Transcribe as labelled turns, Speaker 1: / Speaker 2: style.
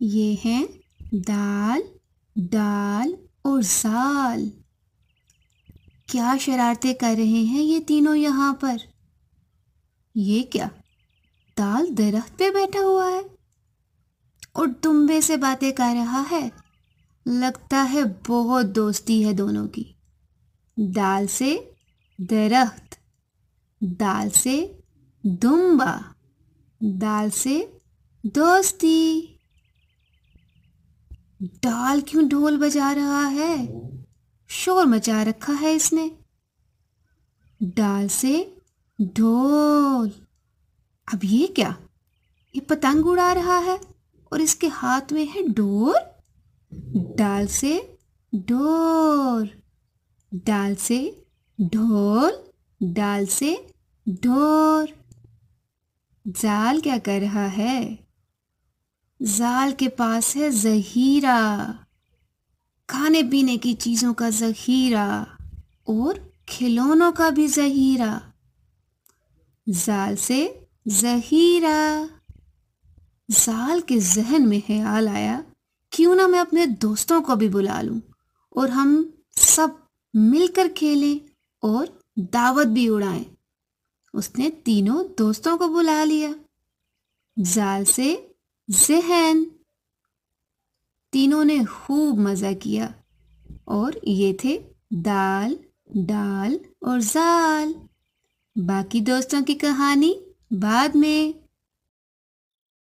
Speaker 1: یہ ہیں دال، ڈال اور زال۔ کیا شرارتیں کر رہے ہیں یہ تینوں یہاں پر؟ یہ کیا؟ دال درخت پہ بیٹھا ہوا ہے اور دمبے سے باتیں کر رہا ہے۔ لگتا ہے بہت دوستی ہے دونوں کی۔ دال سے درخت، دال سے دمبا، دال سے دوستی۔ ڈال کیوں ڈھول بجا رہا ہے؟ شور مچا رکھا ہے اس نے۔ ڈال سے ڈھول۔ اب یہ کیا؟ یہ پتنگ اڑا رہا ہے اور اس کے ہاتھ میں ہے ڈور۔ ڈال سے ڈور، ڈال سے ڈھول، ڈال سے ڈور۔ زال کیا کر رہا ہے؟ زال کے پاس ہے ذخیرہ، کھانے پینے کی چیزوں کا ذخیرہ اور کھلونوں کا بھی ذخیرہ۔ زال سے ذخیرہ۔ زال کے ذہن میں خیال آیا، کیوں نہ میں اپنے دوستوں کو بھی بلا لوں اور ہم سب مل کر کھیلیں اور دعوت بھی اڑائیں۔ اس نے تینوں دوستوں کو بلا لیا۔ زال سے ذہن۔ تینوں نے خوب مزہ کیا اور یہ تھے دال، ڈال اور زال۔ باقی دوستوں کی کہانی بعد میں۔